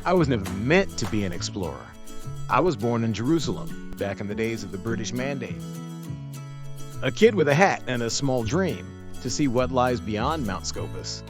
I was never meant to be an explorer. I was born in Jerusalem, back in the days of the British Mandate. A kid with a hat and a small dream to see what lies beyond Mount Scopus.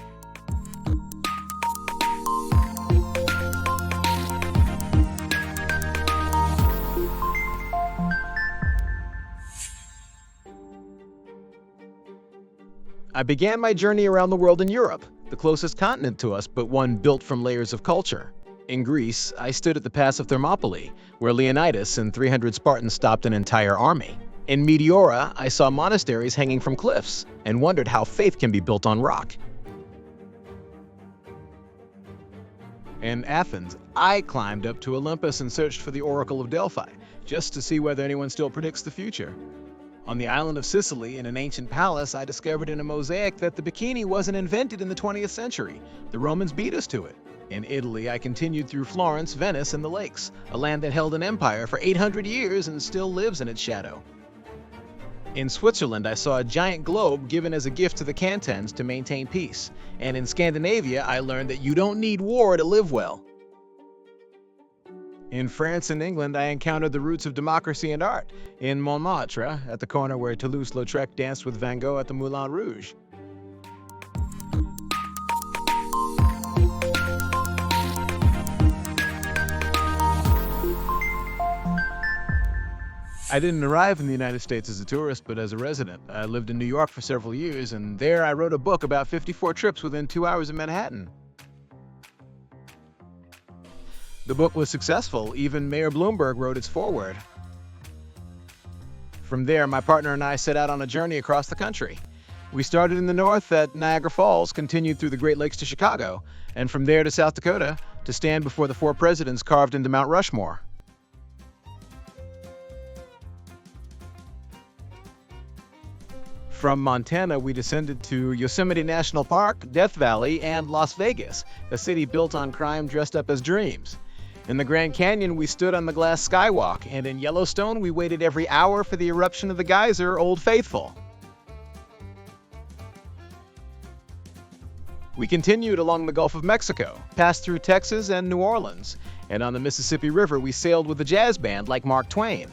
I began my journey around the world in Europe, the closest continent to us, but one built from layers of culture. In Greece, I stood at the Pass of Thermopylae, where Leonidas and 300 Spartans stopped an entire army. In Meteora, I saw monasteries hanging from cliffs and wondered how faith can be built on rock. In Athens, I climbed up to Olympus and searched for the Oracle of Delphi, just to see whether anyone still predicts the future. On the island of Sicily, in an ancient palace, I discovered in a mosaic that the bikini wasn't invented in the 20th century. The Romans beat us to it. In Italy, I continued through Florence, Venice, and the lakes, a land that held an empire for 800 years and still lives in its shadow. In Switzerland, I saw a giant globe given as a gift to the cantons to maintain peace. And in Scandinavia, I learned that you don't need war to live well. In France and England, I encountered the roots of democracy and art. In Montmartre, at the corner where Toulouse-Lautrec danced with Van Gogh at the Moulin Rouge. I didn't arrive in the United States as a tourist, but as a resident. I lived in New York for several years, and there I wrote a book about 54 trips within 2 hours of Manhattan. The book was successful. Even Mayor Bloomberg wrote its foreword. From there, my partner and I set out on a journey across the country. We started in the north at Niagara Falls, continued through the Great Lakes to Chicago, and from there to South Dakota to stand before the 4 presidents carved into Mount Rushmore. From Montana, we descended to Yosemite National Park, Death Valley, and Las Vegas, a city built on crime dressed up as dreams. In the Grand Canyon, we stood on the glass skywalk, and in Yellowstone, we waited every hour for the eruption of the geyser, Old Faithful. We continued along the Gulf of Mexico, passed through Texas and New Orleans, and on the Mississippi River, we sailed with a jazz band like Mark Twain.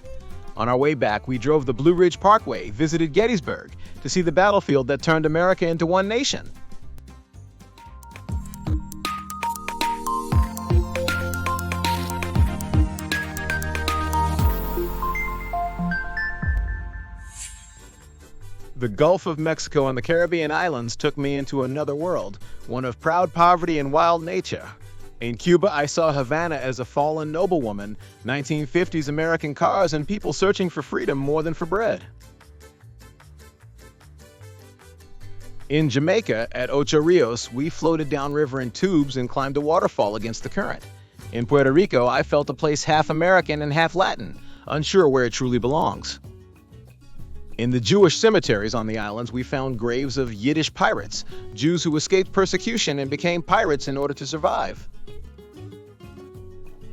On our way back, we drove the Blue Ridge Parkway, visited Gettysburg, to see the battlefield that turned America into one nation. The Gulf of Mexico and the Caribbean islands took me into another world, one of proud poverty and wild nature. In Cuba, I saw Havana as a fallen noblewoman, 1950s American cars, and people searching for freedom more than for bread. In Jamaica, at Ocho Rios, we floated downriver in tubes and climbed a waterfall against the current. In Puerto Rico, I felt a place half American and half Latin, unsure where it truly belongs. In the Jewish cemeteries on the islands, we found graves of Yiddish pirates, Jews who escaped persecution and became pirates in order to survive.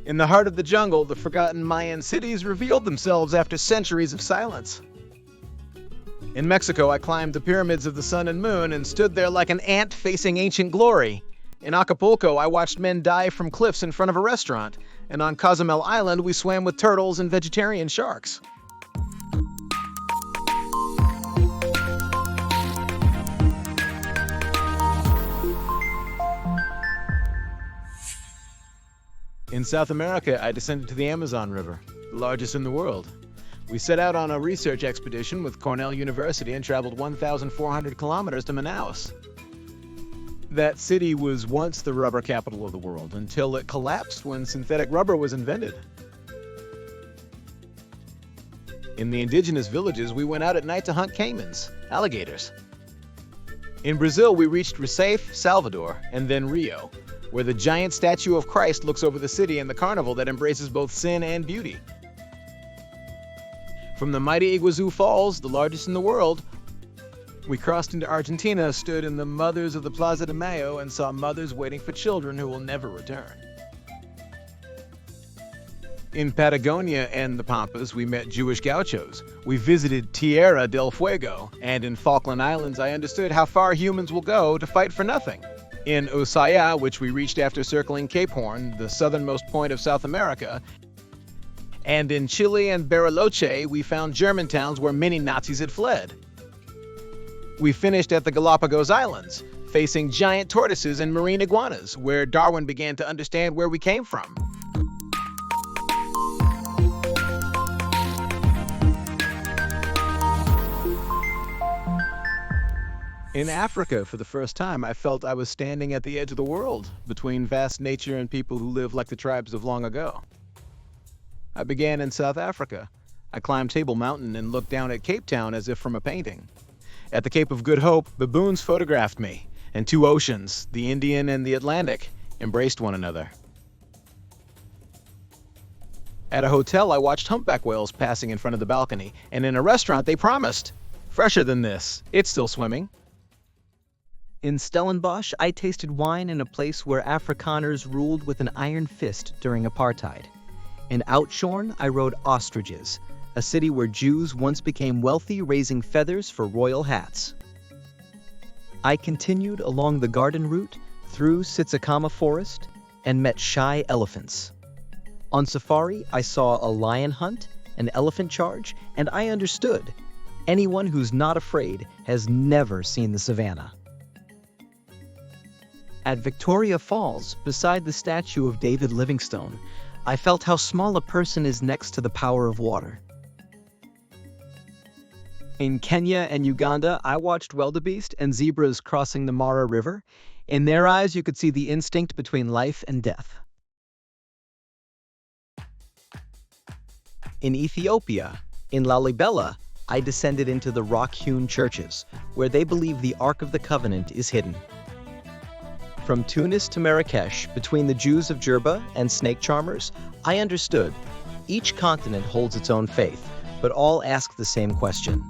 In the heart of the jungle, the forgotten Mayan cities revealed themselves after centuries of silence. In Mexico, I climbed the pyramids of the sun and moon and stood there like an ant facing ancient glory. In Acapulco, I watched men dive from cliffs in front of a restaurant, and on Cozumel Island, we swam with turtles and vegetarian sharks. In South America, I descended to the Amazon River, the largest in the world. We set out on a research expedition with Cornell University and traveled 1,400 kilometers to Manaus. That city was once the rubber capital of the world until it collapsed when synthetic rubber was invented. In the indigenous villages, we went out at night to hunt caimans, alligators. In Brazil, we reached Recife, Salvador, and then Rio, where the giant statue of Christ looks over the city and the carnival that embraces both sin and beauty. From the mighty Iguazu Falls, the largest in the world, we crossed into Argentina, stood in the mothers of the Plaza de Mayo, and saw mothers waiting for children who will never return. In Patagonia and the Pampas, we met Jewish gauchos. We visited Tierra del Fuego, and in Falkland Islands, I understood how far humans will go to fight for nothing. In Ushuaia, which we reached after circling Cape Horn, the southernmost point of South America, and in Chile and Bariloche, we found German towns where many Nazis had fled. We finished at the Galapagos Islands, facing giant tortoises and marine iguanas, where Darwin began to understand where we came from. In Africa, for the first time, I felt I was standing at the edge of the world, between vast nature and people who live like the tribes of long ago. I began in South Africa. I climbed Table Mountain and looked down at Cape Town as if from a painting. At the Cape of Good Hope, baboons photographed me, and two oceans, the Indian and the Atlantic, embraced one another. At a hotel, I watched humpback whales passing in front of the balcony, and in a restaurant they promised, "Fresher than this, it's still swimming." In Stellenbosch, I tasted wine in a place where Afrikaners ruled with an iron fist during apartheid. In Oudtshoorn, I rode ostriches, a city where Jews once became wealthy raising feathers for royal hats. I continued along the garden route through Tsitsikama Forest and met shy elephants. On safari, I saw a lion hunt, an elephant charge, and I understood. Anyone who's not afraid has never seen the savannah. At Victoria Falls, beside the statue of David Livingstone, I felt how small a person is next to the power of water. In Kenya and Uganda, I watched wildebeest and zebras crossing the Mara River. In their eyes, you could see the instinct between life and death. In Ethiopia, in Lalibela, I descended into the rock-hewn churches, where they believe the Ark of the Covenant is hidden. From Tunis to Marrakesh, between the Jews of Jerba and snake charmers, I understood. Each continent holds its own faith, but all ask the same question.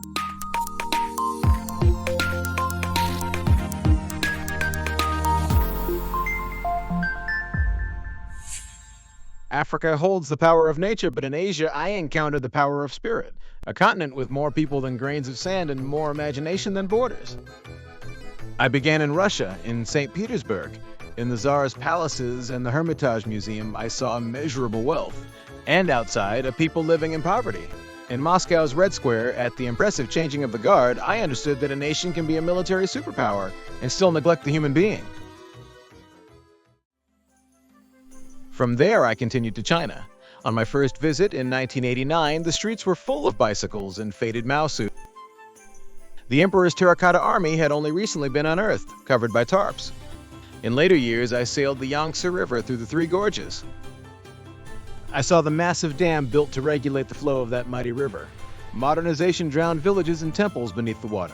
Africa holds the power of nature, but in Asia, I encountered the power of spirit, a continent with more people than grains of sand and more imagination than borders. I began in Russia, in St. Petersburg. In the Tsar's palaces and the Hermitage Museum, I saw immeasurable wealth, and outside, a people living in poverty. In Moscow's Red Square, at the impressive changing of the guard, I understood that a nation can be a military superpower and still neglect the human being. From there, I continued to China. On my first visit in 1989, the streets were full of bicycles and faded Mao suits. The Emperor's terracotta army had only recently been unearthed, covered by tarps. In later years, I sailed the Yangtze River through the Three Gorges. I saw the massive dam built to regulate the flow of that mighty river. Modernization drowned villages and temples beneath the water.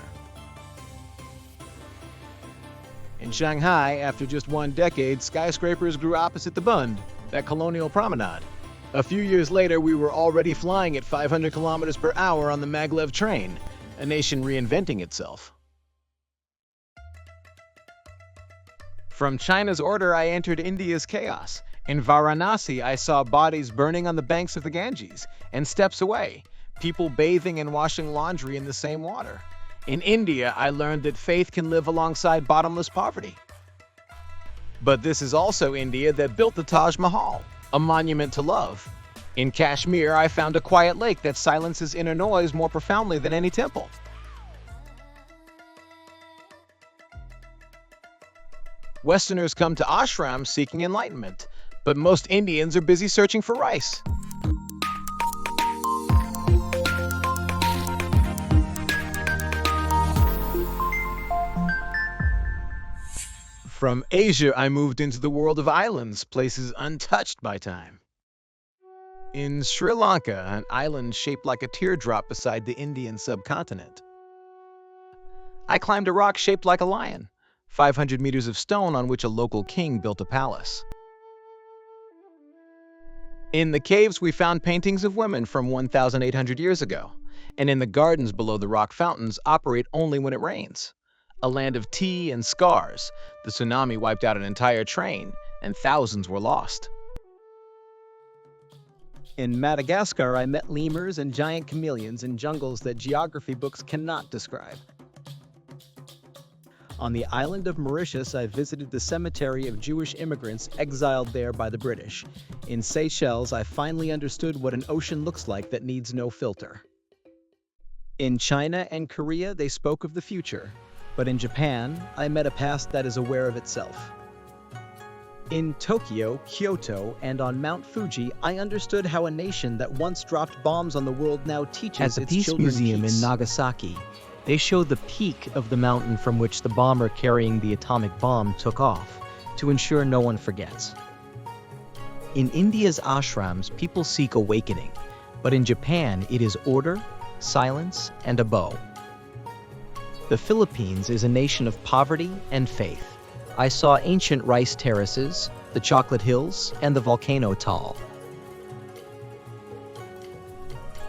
In Shanghai, after just one decade, skyscrapers grew opposite the Bund, that colonial promenade. A few years later, we were already flying at 500 kilometers per hour on the maglev train, a nation reinventing itself. From China's order, I entered India's chaos. In Varanasi, I saw bodies burning on the banks of the Ganges, and steps away, people bathing and washing laundry in the same water. In India, I learned that faith can live alongside bottomless poverty. But this is also India that built the Taj Mahal, a monument to love. In Kashmir, I found a quiet lake that silences inner noise more profoundly than any temple. Westerners come to ashrams seeking enlightenment, but most Indians are busy searching for rice. From Asia, I moved into the world of islands, places untouched by time. In Sri Lanka, an island shaped like a teardrop beside the Indian subcontinent. I climbed a rock shaped like a lion, 500 meters of stone on which a local king built a palace. In the caves, we found paintings of women from 1,800 years ago, and in the gardens below the rock fountains operate only when it rains. A land of tea and scars, the tsunami wiped out an entire train, and thousands were lost. In Madagascar, I met lemurs and giant chameleons in jungles that geography books cannot describe. On the island of Mauritius, I visited the cemetery of Jewish immigrants exiled there by the British. In Seychelles, I finally understood what an ocean looks like that needs no filter. In China and Korea, they spoke of the future, but in Japan, I met a past that is aware of itself. In Tokyo, Kyoto, and on Mount Fuji, I understood how a nation that once dropped bombs on the world now teaches its children At the Peace Museum in Nagasaki, they show the peak of the mountain from which the bomber carrying the atomic bomb took off, to ensure no one forgets. In India's ashrams, people seek awakening, but in Japan, it is order, silence, and a bow. The Philippines is a nation of poverty and faith. I saw ancient rice terraces, the chocolate hills, and the volcano Taal.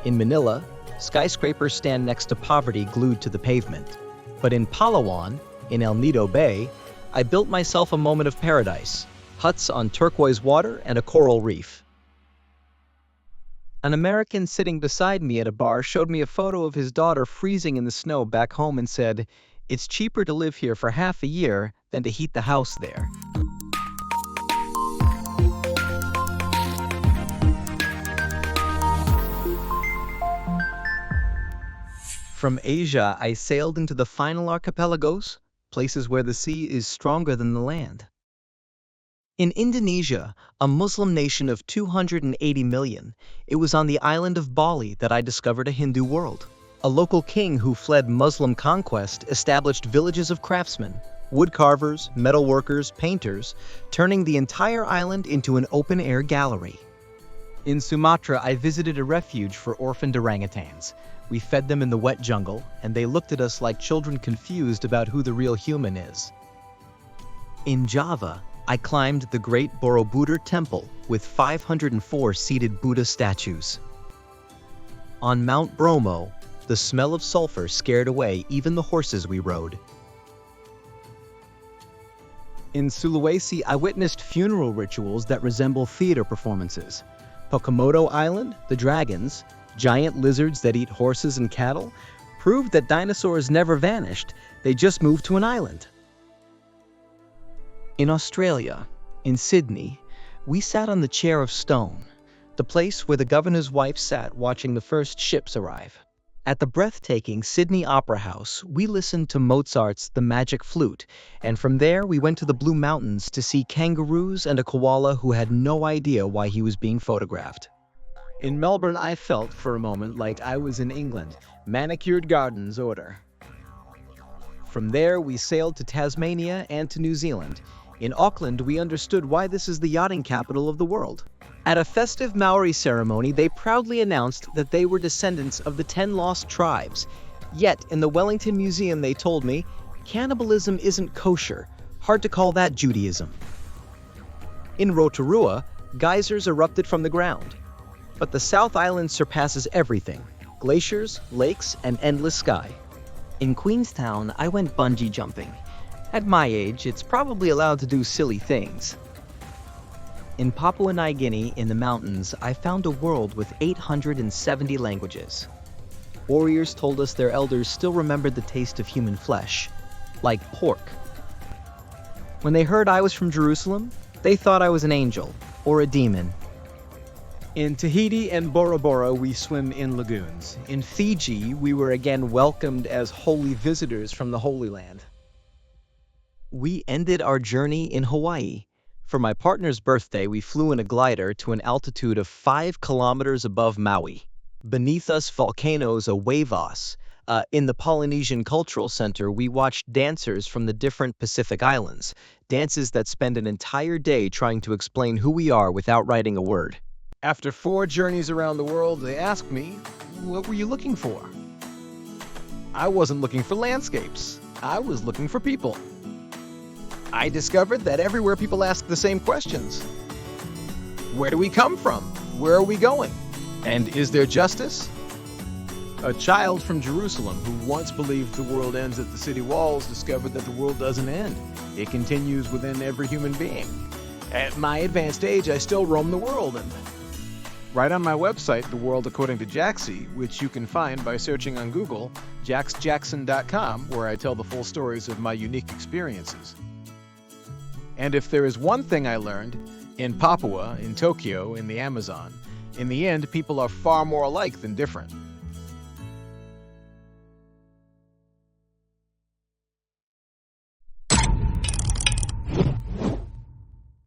In Manila, skyscrapers stand next to poverty glued to the pavement. But in Palawan, in El Nido Bay, I built myself a moment of paradise, huts on turquoise water and a coral reef. An American sitting beside me at a bar showed me a photo of his daughter freezing in the snow back home and said, "It's cheaper to live here for half a year than to heat the house there." From Asia, I sailed into the final archipelagos, places where the sea is stronger than the land. In Indonesia, a Muslim nation of 280 million, it was on the island of Bali that I discovered a Hindu world. A local king who fled Muslim conquest established villages of craftsmen, woodcarvers, metalworkers, painters, turning the entire island into an open-air gallery. In Sumatra, I visited a refuge for orphaned orangutans. We fed them in the wet jungle, and they looked at us like children confused about who the real human is. In Java, I climbed the Great Borobudur Temple with 504 seated Buddha statues. On Mount Bromo, the smell of sulfur scared away even the horses we rode. In Sulawesi, I witnessed funeral rituals that resemble theater performances. Kokomodo Island, the dragons, giant lizards that eat horses and cattle, proved that dinosaurs never vanished, they just moved to an island. In Australia, in Sydney, we sat on the Chair of Stone, the place where the governor's wife sat watching the first ships arrive. At the breathtaking Sydney Opera House, we listened to Mozart's The Magic Flute, and from there we went to the Blue Mountains to see kangaroos and a koala who had no idea why he was being photographed. In Melbourne, I felt for a moment like I was in England, manicured gardens order. From there, we sailed to Tasmania and to New Zealand. In Auckland, we understood why this is the yachting capital of the world. At a festive Maori ceremony, they proudly announced that they were descendants of the 10 lost tribes. Yet, in the Wellington Museum, they told me, cannibalism isn't kosher. Hard to call that Judaism. In Rotorua, geysers erupted from the ground. But the South Island surpasses everything: glaciers, lakes, and endless sky. In Queenstown, I went bungee jumping. At my age, it's probably allowed to do silly things. In Papua New Guinea, in the mountains, I found a world with 870 languages. Warriors told us their elders still remembered the taste of human flesh, like pork. When they heard I was from Jerusalem, they thought I was an angel or a demon. In Tahiti and Bora Bora, we swim in lagoons. In Fiji, we were again welcomed as holy visitors from the Holy Land. We ended our journey in Hawaii. For my partner's birthday, we flew in a glider to an altitude of 5 kilometers above Maui. Beneath us, volcanoes awave us. In the Polynesian Cultural Center, we watched dancers from the different Pacific Islands, dances that spend an entire day trying to explain who we are without writing a word. After 4 journeys around the world, they asked me, "What were you looking for?" I wasn't looking for landscapes. I was looking for people. I discovered that everywhere people ask the same questions. Where do we come from? Where are we going? And is there justice? A child from Jerusalem who once believed the world ends at the city walls discovered that the world doesn't end. It continues within every human being. At my advanced age, I still roam the world, and Right on my website, The World According to Jacksi, which you can find by searching on Google, jacksjackson.com, where I tell the full stories of my unique experiences. And if there is one thing I learned, in Papua, in Tokyo, in the Amazon, in the end, people are far more alike than different.